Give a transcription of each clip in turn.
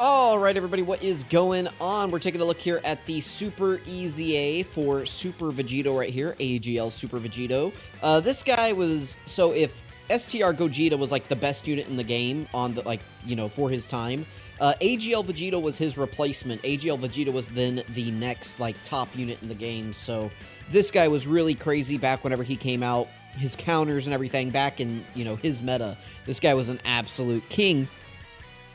Alright everybody, what is going on? We're taking a look here at the Super EZA for Super Vegito right here, AGL Super Vegito. This guy was, so if STR GOGETA was like the best unit in the game on the, for his time, AGL Vegito was his replacement. AGL Vegito was then the next, top unit in the game, so this guy was really crazy back whenever he came out. His counters and everything back in, his meta. This guy was an absolute king.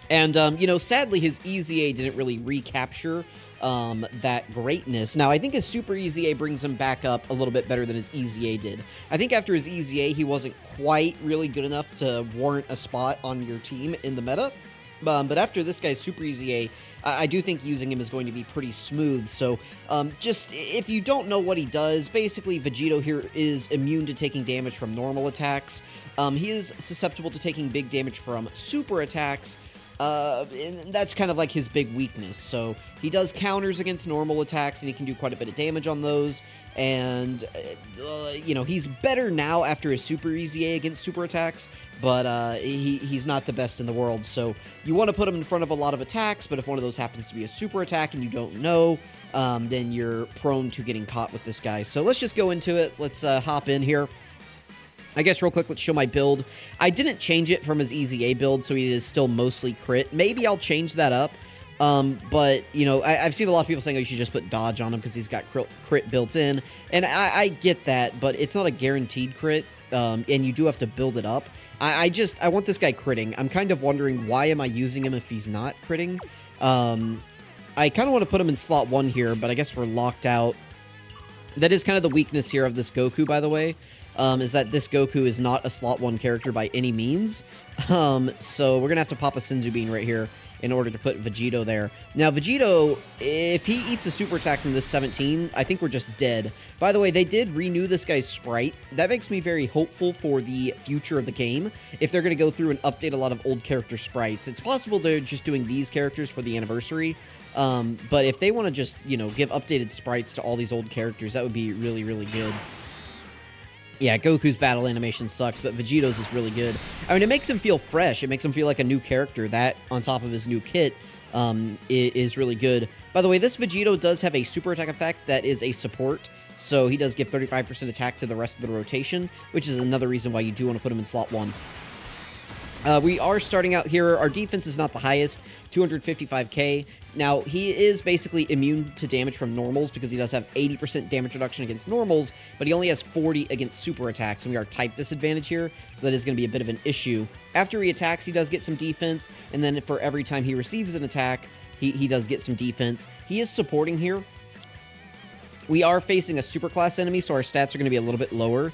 And, sadly, his EZA didn't really recapture that greatness. Now, I think his Super EZA brings him back up a little bit better than his EZA did. I think after his EZA, he wasn't quite really good enough to warrant a spot on your team in the meta. But after this guy's Super EZA, I do think using him is going to be pretty smooth. So, just, if you don't know what he does, basically, Vegito here is immune to taking damage from normal attacks. He is susceptible to taking big damage from super attacks. And that's kind of like his big weakness. So he does counters against normal attacks, and he can do quite a bit of damage on those. And, he's better now after his Super EZA against super attacks, but he's not the best in the world. So you want to put him in front of a lot of attacks, but if one of those happens to be a super attack and you don't know, then you're prone to getting caught with this guy. So let's just go into it. Let's hop in here. I guess real quick, let's show my build. I didn't change it from his EZA build, so he is still mostly crit. Maybe I'll change that up. But, I've seen a lot of people saying, oh, you should just put dodge on him because he's got crit built in. And I get that, but it's not a guaranteed crit, and you do have to build it up. I want this guy critting. I'm kind of wondering, why am I using him if he's not critting? I kind of want to put him in slot 1 here, but I guess we're locked out. That is kind of the weakness here of this Goku, by the way. Is that this Goku is not a slot 1 character by any means. So we're going to have to pop a Senzu Bean right here in order to put Vegito there. Now, Vegito, if he eats a super attack from this 17, I think we're just dead. By the way, they did renew this guy's sprite. That makes me very hopeful for the future of the game, if they're going to go through and update a lot of old character sprites. It's possible they're just doing these characters for the anniversary, but if they want to just, give updated sprites to all these old characters, that would be really, really good. Yeah, Goku's battle animation sucks, but Vegito's is really good. I mean, it makes him feel fresh. It makes him feel like a new character. That, on top of his new kit, is really good. By the way, this Vegito does have a super attack effect that is a support, so he does give 35% attack to the rest of the rotation, which is another reason why you do want to put him in slot 1. We are starting out here. Our defense is not the highest, 255k. Now, he is basically immune to damage from normals because he does have 80% damage reduction against normals, but he only has 40 against super attacks, and we are type disadvantage here, so that is going to be a bit of an issue. After he attacks, he does get some defense, and then for every time he receives an attack, he does get some defense. He is supporting here. We are facing a super class enemy, so our stats are going to be a little bit lower.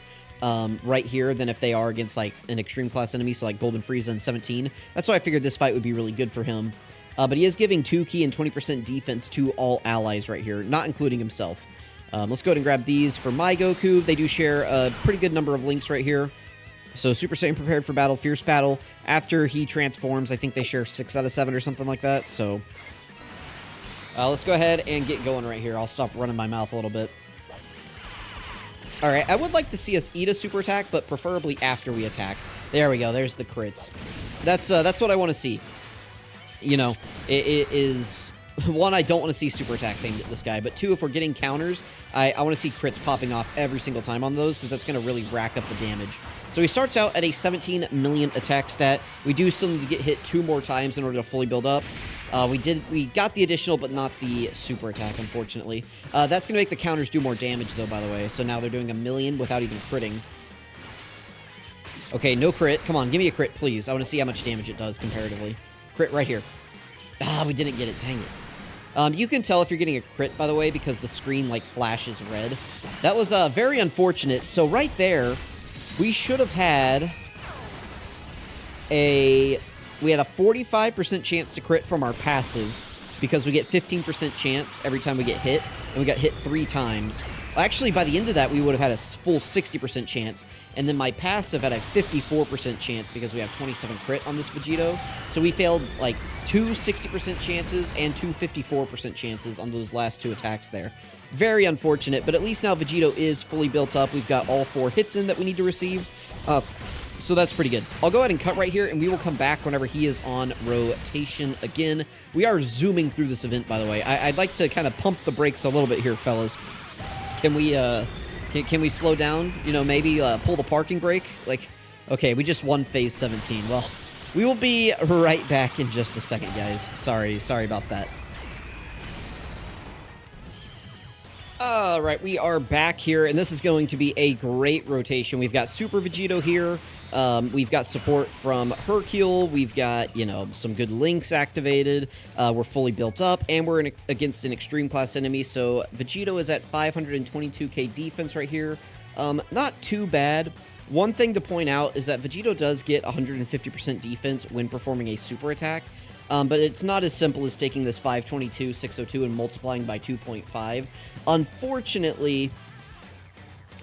Right here than if they are against, an extreme class enemy, so Golden Frieza and 17. That's why I figured this fight would be really good for him. But he is giving 2 ki and 20% defense to all allies right here, not including himself. Let's go ahead and grab these for my Goku. They do share a pretty good number of links right here. So Super Saiyan Prepared for Battle, Fierce Battle. After he transforms, I think they share 6 out of 7 or something like that. So let's go ahead and get going right here. I'll stop running my mouth a little bit. Alright, I would like to see us eat a super attack, but preferably after we attack. There we go, there's the crits. That's what I want to see. It is... One, I don't want to see super attacks aimed at this guy, but 2, if we're getting counters, I want to see crits popping off every single time on those, because that's going to really rack up the damage. So he starts out at a 17 million attack stat. We do still need to get hit 2 more times in order to fully build up. We got the additional, but not the super attack, unfortunately. That's going to make the counters do more damage, though, by the way. So now they're doing 1 million without even critting. Okay, no crit. Come on, give me a crit, please. I want to see how much damage it does comparatively. Crit right here. Ah, we didn't get it. Dang it. You can tell if you're getting a crit, by the way, because the screen, flashes red. That was very unfortunate. So right there, we should have had a... We had a 45% chance to crit from our passive because we get 15% chance every time we get hit, and we got hit 3 times. Actually, by the end of that, we would have had a full 60% chance, and then my passive had a 54% chance because we have 27 crit on this Vegito. So we failed, 2 60% chances and 2 54% chances on those last 2 attacks there. Very unfortunate, but at least now Vegito is fully built up. We've got all 4 hits in that we need to receive. So that's pretty good. I'll go ahead and cut right here, and we will come back whenever he is on rotation again. We are zooming through this event, by the way. I'd like to kind of pump the brakes a little bit here, fellas. Can we slow down? You know, maybe pull the parking brake? Like, okay, we just won phase 17. Well, we will be right back in just a second, guys. Sorry about that. All right, we are back here, and this is going to be a great rotation. We've got Super Vegito here. We've got support from Hercule. We've got, you know, some good links activated. We're fully built up, and we're against an extreme class enemy. So Vegito is at 522k defense right here. Not too bad. One thing to point out is that Vegito does get 150% defense when performing a super attack. But it's not as simple as taking this 522, 602, and multiplying by 2.5. Unfortunately,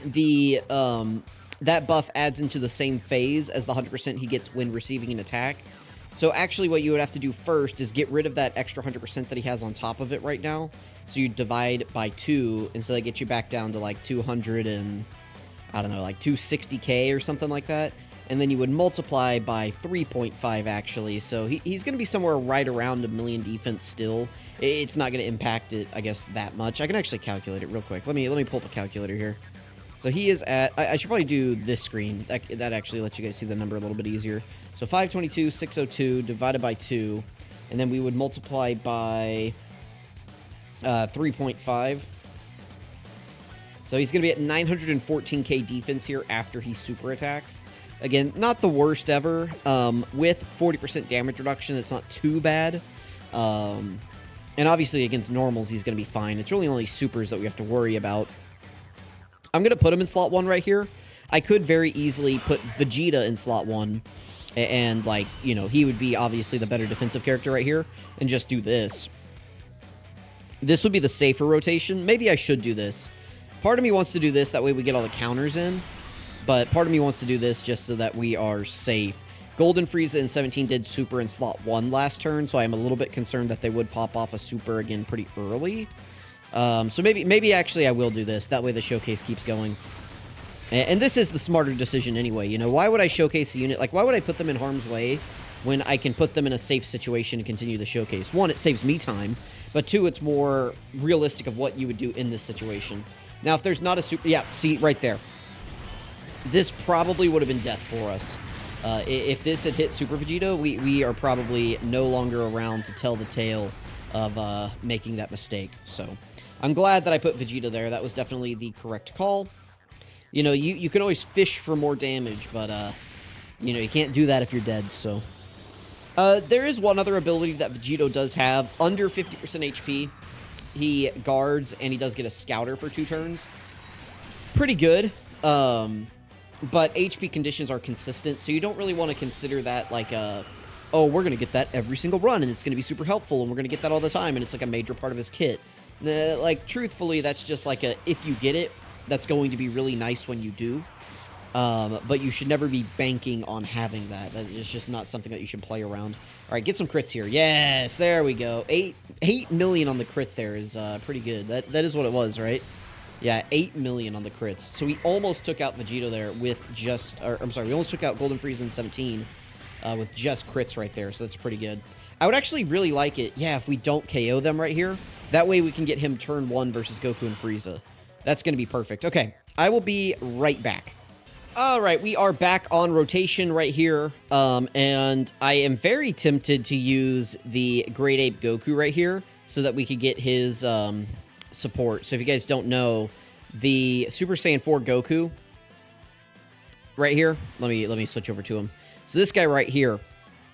the that buff adds into the same phase as the 100% he gets when receiving an attack. So actually what you would have to do first is get rid of that extra 100% that he has on top of it right now. So you divide by 2, and so that gets you back down to like 200 and, I don't know, like 260k or something like that. And then you would multiply by 3.5, actually. So he's going to be somewhere right around 1 million defense still. It's not going to impact it, I guess, that much. I can actually calculate it real quick. Let me pull up a calculator here. So he is at... I should probably do this screen. That actually lets you guys see the number a little bit easier. So 522, 602 divided by 2. And then we would multiply by 3.5. So he's going to be at 914k defense here after he super attacks. Again, not the worst ever. With 40% damage reduction, it's not too bad. And obviously against normals, he's going to be fine. It's really only supers that we have to worry about. I'm going to put him in slot 1 right here. I could very easily put Vegeta in slot 1. And, like, you know, he would be obviously the better defensive character right here. And just do this. This would be the safer rotation. Maybe I should do this. Part of me wants to do this. That way we get all the counters in. But part of me wants to do this just so that we are safe. Golden Frieza in 17 did super in slot 1 last turn, so I'm a little bit concerned that they would pop off a super again pretty early. So maybe actually I will do this. That way the showcase keeps going. And this is the smarter decision anyway. You know, why would I showcase a unit? Like, why would I put them in harm's way when I can put them in a safe situation and continue the showcase? 1, it saves me time. But 2, it's more realistic of what you would do in this situation. Now, if there's not a super... Yeah, see, right there. This probably would have been death for us. If this had hit Super Vegito, we are probably no longer around to tell the tale of making that mistake. So I'm glad that I put Vegeta there. That was definitely the correct call. You know, you can always fish for more damage, but, you know, you can't do that if you're dead, so. There is one other ability that Vegito does have. Under 50% HP, he guards, and he does get a Scouter for 2 turns. Pretty good. But HP conditions are consistent, so you don't really want to consider that like a, oh, we're going to get that every single run, and it's going to be super helpful, and we're going to get that all the time, and it's like a major part of his kit. Like, truthfully, that's just like a, if you get it, that's going to be really nice when you do. But you should never be banking on having that. That is just not something that you should play around. All right, get some crits here. Yes, there we go. 8 million on the crit there is pretty good. That is what it was, right? Yeah, 8 million on the crits. So we almost took out Vegito there with just... Or, I'm sorry, we almost took out Golden Frieza in 17 with just crits right there, so that's pretty good. I would actually really like it, yeah, if we don't KO them right here. That way we can get him turn 1 versus Goku and Frieza. That's going to be perfect. Okay, I will be right back. All right, we are back on rotation right here, and I am very tempted to use the Great Ape Goku right here so that we could get his... support. So if you guys don't know, the Super Saiyan 4 Goku right here, let me switch over to him. So this guy right here,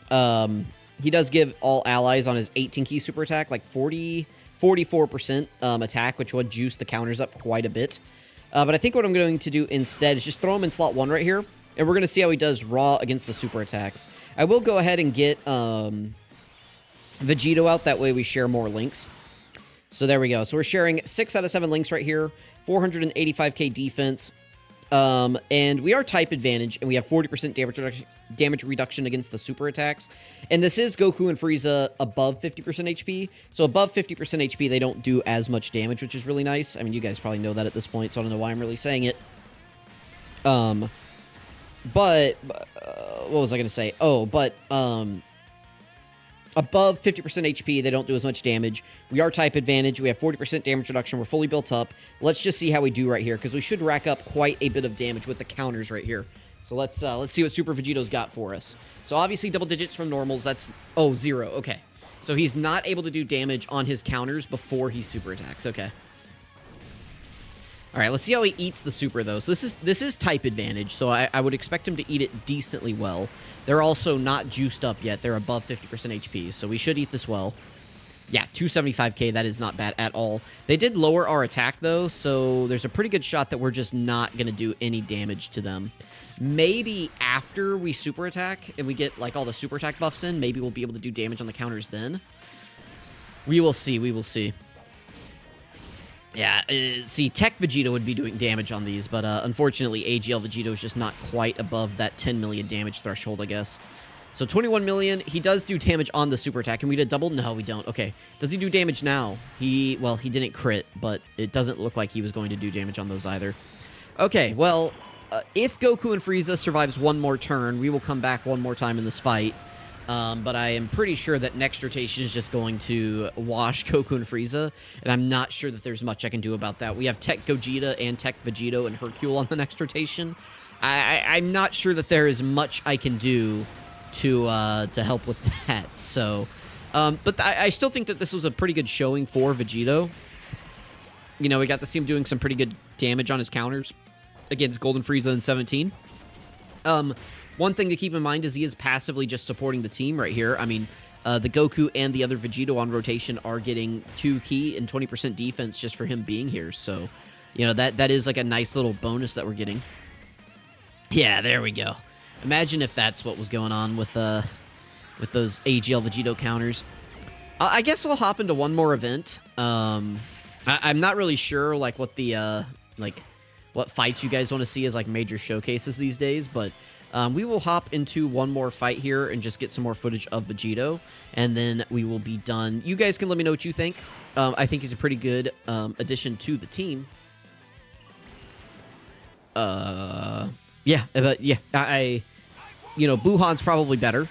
he does give all allies on his 18 key super attack like 44% attack, which would juice the counters up quite a bit. But I think what I'm going to do instead is just throw him in slot 1 right here, and we're going to see how he does raw against the super attacks. I will go ahead and get Vegito out, that way we share more links. So there we go. So we're sharing 6 out of 7 links right here, 485k defense, and we are type advantage, and we have 40% damage reduction against the super attacks. And this is Goku and Frieza above 50% HP. So above 50% HP, they don't do as much damage, which is really nice. I mean, you guys probably know that at this point, so I don't know why I'm really saying it. But, what was I going to say? Oh, but, above 50% HP, they don't do as much damage. We are type advantage. We have 40% damage reduction. We're fully built up. Let's just see how we do right here, because we should rack up quite a bit of damage with the counters right here. So let's see what Super Vegito's got for us. So obviously double digits from normals. That's, oh, 0. Okay. So he's not able to do damage on his counters before he super attacks. Okay. All right, let's see how he eats the super, though. So this is type advantage, so I would expect him to eat it decently well. They're also not juiced up yet. They're above 50% HP, so we should eat this well. Yeah, 275k, that is not bad at all. They did lower our attack, though, so there's a pretty good shot that we're just not going to do any damage to them. Maybe after we super attack and we get, like, all the super attack buffs in, maybe we'll be able to do damage on the counters then. We will see, we will see. Yeah, see, Tech Vegito would be doing damage on these, but unfortunately, AGL Vegito is just not quite above that 10 million damage threshold, I guess. So 21 million, he does do damage on the super attack. Can we do double? No, we don't. Okay, does he do damage now? Well, he didn't crit, but it doesn't look like he was going to do damage on those either. Okay, well, if Goku and Frieza survives one more turn, we will come back one more time in this fight. But I am pretty sure that next rotation is just going to wash Goku and Frieza, and I'm not sure that there's much I can do about that. We have Tech Gogeta and Tech Vegito and Hercule on the next rotation. I'm not sure that there is much I can do to help with that. So, but I still think that this was a pretty good showing for Vegito. You know, we got to see him doing some pretty good damage on his counters against Golden Frieza in 17. One thing to keep in mind is he is passively just supporting the team right here. I mean, the Goku and the other Vegito on rotation are getting 2 key and 20% defense just for him being here. So, you know, that is like a nice little bonus that we're getting. Yeah, there we go. Imagine if that's what was going on with those AGL Vegito counters. I guess I'll hop into one more event. I'm not really sure, like, what the, what fights you guys want to see as, like, major showcases these days, but we will hop into one more fight here and just get some more footage of Vegito, and then we will be done. You guys can let me know what you think. I think he's a pretty good addition to the team. Yeah, you know, Buhan's probably better,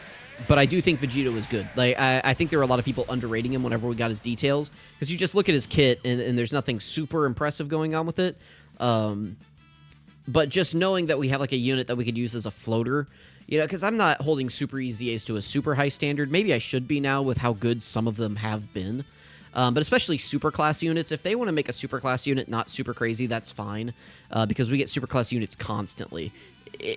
but I do think Vegito is good. Like, I think there are a lot of people underrating him whenever we got his details, because you just look at his kit, and there's nothing super impressive going on with it. But just knowing that we have, like, a unit that we could use as a floater, you know, because I'm not holding Super EZAs to a super high standard. Maybe I should be now with how good some of them have been. But especially super class units, if they want to make a super class unit not super crazy, that's fine, because we get super class units constantly.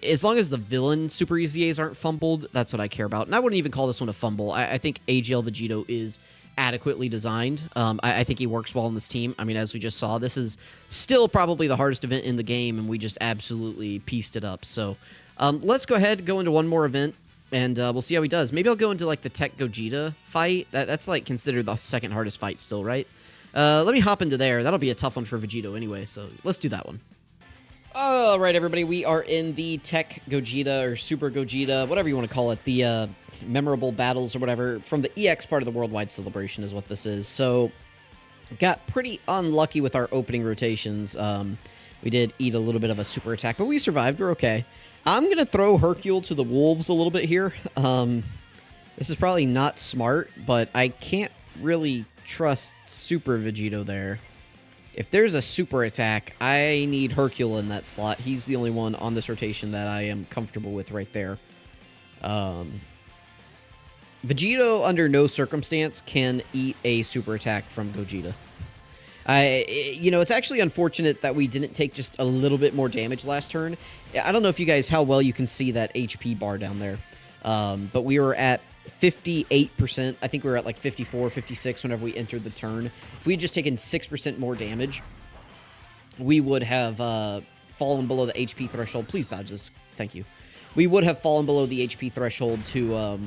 As long as the villain Super EZAs aren't fumbled, that's what I care about. And I wouldn't even call this one a fumble. I think AGL Vegito is adequately designed. I think he works well on this team. I mean, as we just saw, this is still probably the hardest event in the game, and we just absolutely pieced it up. So let's go ahead, go into one more event, and we'll see how he does. Maybe I'll go into, like, the Tech Gogeta fight. That's, like, considered the second hardest fight still, right? Let me hop into there. That'll be a tough one for Vegito anyway, so let's do that one. All right, everybody, we are in the Tech Gogeta, or Super Gogeta, whatever you want to call it, the memorable battles or whatever, from the EX part of the Worldwide Celebration is what this is. So, got pretty unlucky with our opening rotations. We did eat a little bit of a super attack, but we survived. We're okay. I'm going to throw Hercule to the wolves a little bit here. This is probably not smart, but I can't really trust Super Vegito there. If there's a super attack, I need Hercule in that slot. He's the only one on this rotation that I am comfortable with right there. Vegito, under no circumstance, can eat a super attack from Gogeta. You know, it's actually unfortunate that we didn't take just a little bit more damage last turn. I don't know if you guys, how well you can see that HP bar down there. But we were at 58%. I think we were at like 54, 56 whenever we entered the turn. If we had just taken 6% more damage, we would have fallen below the HP threshold. Please dodge this. Thank you. We would have fallen below the HP threshold to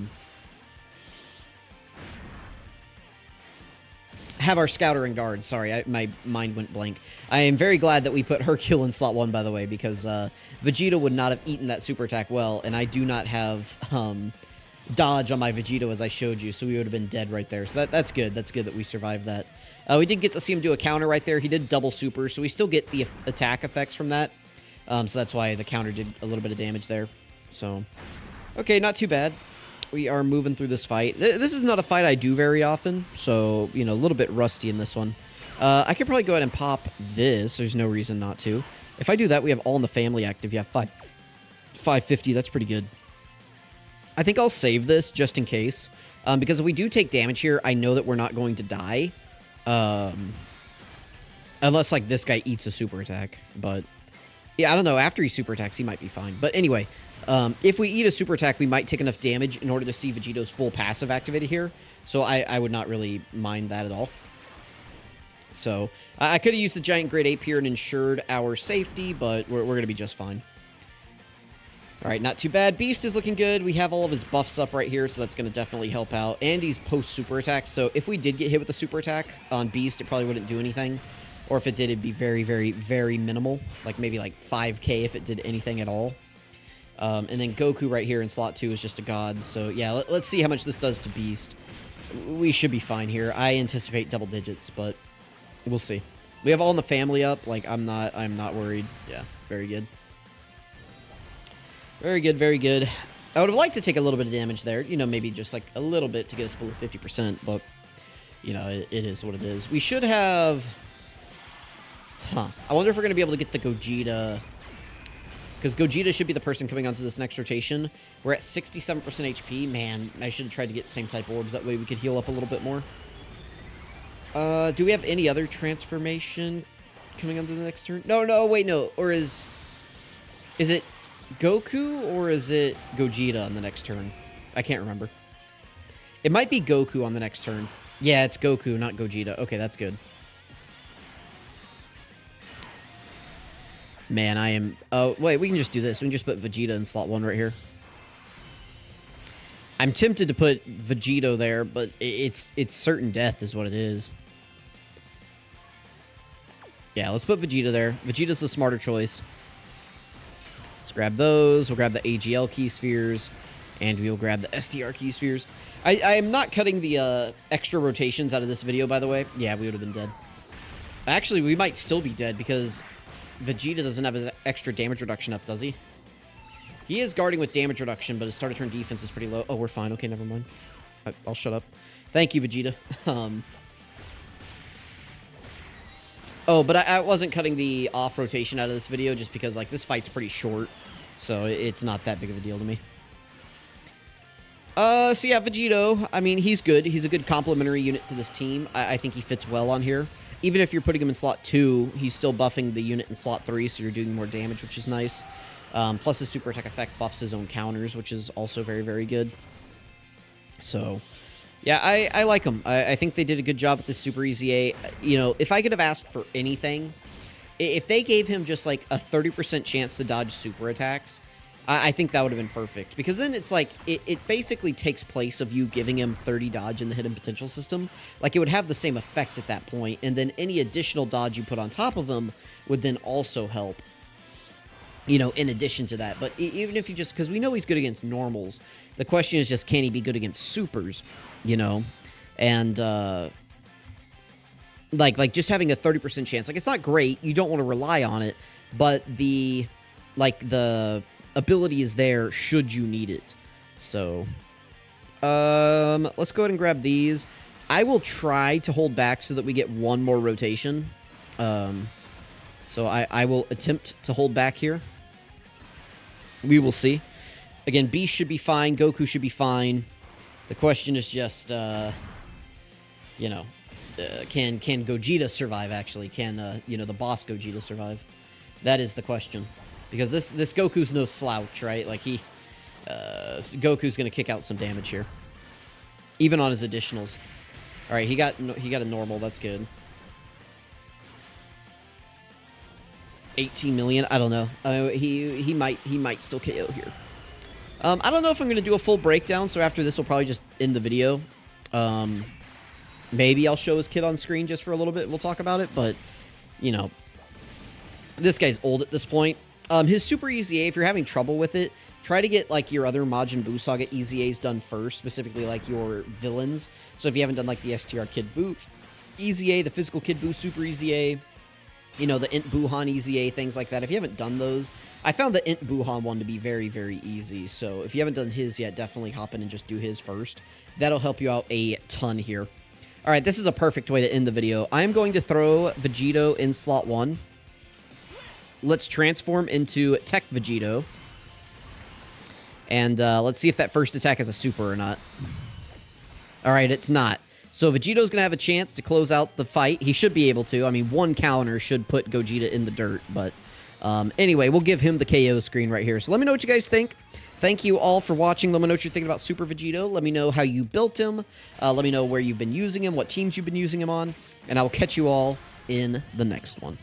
have our Scouter and Guard. Sorry, my mind went blank. I am very glad that we put Hercule in slot 1, by the way, because Vegito would not have eaten that super attack well, and I do not have dodge on my Vegito, as I showed you, so we would have been dead right there. So that's good. That's good that we survived that. We did get to see him do a counter right there. He did double super, so we still get the attack effects from that. So that's why the counter did a little bit of damage there. So, okay, not too bad. We are moving through this fight. This is not a fight I do very often, so, you know, a little bit rusty in this one. I could probably go ahead and pop this. There's no reason not to. If I do that, we have All in the Family active. Yeah, 550. That's pretty good. I think I'll save this just in case. Because if we do take damage here, I know that we're not going to die. Unless, like, this guy eats a super attack. But, yeah, I don't know. After he super attacks, he might be fine. But anyway, if we eat a super attack, we might take enough damage in order to see Vegito's full passive activated here. So I would not really mind that at all. So, I could have used the Giant Great Ape here and ensured our safety, but we're going to be just fine. Alright, not too bad. Beast is looking good. We have all of his buffs up right here, so that's going to definitely help out. And he's post-super attack, so if we did get hit with a super attack on Beast, it probably wouldn't do anything. Or if it did, it'd be very, very, very minimal. Like, maybe like 5k if it did anything at all. And then Goku right here in slot 2 is just a god. So, yeah, let's see how much this does to Beast. We should be fine here. I anticipate double digits, but we'll see. We have All in the Family up. Like, I'm not worried. Yeah, very good. Very good, very good. I would have liked to take a little bit of damage there. You know, maybe just like a little bit to get us below 50%, but, you know, it is what it is. We should have... Huh. I wonder if we're going to be able to get the Gogeta... Because Gogeta should be the person coming onto this next rotation. We're at 67% HP. Man, I should have tried to get same type orbs. That way we could heal up a little bit more. Do we have any other transformation coming onto the next turn? No, wait, no. Or is it Goku or is it Gogeta on the next turn? I can't remember. It might be Goku on the next turn. Yeah, it's Goku, not Gogeta. Okay, that's good. Man, I am... Oh, wait, we can just do this. We can just put Vegeta in slot 1 right here. I'm tempted to put Vegito there, but it's certain death is what it is. Yeah, let's put Vegeta there. Vegeta's the smarter choice. Let's grab those. We'll grab the AGL key spheres. And we'll grab the STR key spheres. I am not cutting the extra rotations out of this video, by the way. Yeah, we would have been dead. Actually, we might still be dead because Vegeta doesn't have his extra damage reduction up, does he? He is guarding with damage reduction, but his start of turn defense is pretty low. Oh, we're fine. Okay, never mind. I'll shut up. Thank you, Vegeta. Oh, but I wasn't cutting the off rotation out of this video just because, like, this fight's pretty short. So it's not that big of a deal to me. So yeah, Vegito, I mean, he's good. He's a good complementary unit to this team. I think he fits well on here. Even if you're putting him in slot 2, he's still buffing the unit in slot 3, so you're doing more damage, which is nice. Plus his super attack effect buffs his own counters, which is also very, very good. So, yeah, I like him. I think they did a good job with the Super EZA. You know, if I could have asked for anything, if they gave him just like a 30% chance to dodge super attacks, I think that would have been perfect. Because then it's like, it basically takes place of you giving him 30 dodge in the hidden potential system. Like, it would have the same effect at that point, and then any additional dodge you put on top of him would then also help, you know, in addition to that. But even if you just, because we know he's good against normals, the question is just, can he be good against supers, you know? And, like just having a 30% chance, like, it's not great, you don't want to rely on it, but the ability is there should you need it. So, let's go ahead and grab these. I will try to hold back so that we get one more rotation. So I will attempt to hold back here. We will see. Again, Beast should be fine. Goku should be fine. The question is just, you know, can Gogeta survive, actually? Can, you know, the boss Gogeta survive? That is the question. Because this Goku's no slouch, right? Like, Goku's going to kick out some damage here. Even on his additionals. Alright, he got a normal. That's good. 18 million. I don't know. He might still KO here. I don't know if I'm going to do a full breakdown, so after this, we'll probably just end the video. Maybe I'll show his kit on screen just for a little bit. We'll talk about it, but, you know, this guy's old at this point. His Super EZA, if you're having trouble with it, try to get, like, your other Majin Buu Saga EZAs done first, specifically, like, your villains. So if you haven't done, like, the STR Kid Buu EZA, the Physical Kid Buu Super EZA, You know, the Int Buhan EZA, things like that. If you haven't done those, I found the Int Buhan one to be very, very easy. So if you haven't done his yet, definitely hop in and just do his first. That'll help you out a ton here. All right, this is a perfect way to end the video. I'm going to throw Vegito in slot 1. Let's transform into Tech Vegito. And let's see if that first attack is a super or not. All right, it's not. So Vegito's going to have a chance to close out the fight. He should be able to. I mean, one counter should put Gogeta in the dirt. But anyway, we'll give him the KO screen right here. So let me know what you guys think. Thank you all for watching. Let me know what you're thinking about Super Vegito. Let me know how you built him. Let me know where you've been using him, what teams you've been using him on. And I will catch you all in the next one.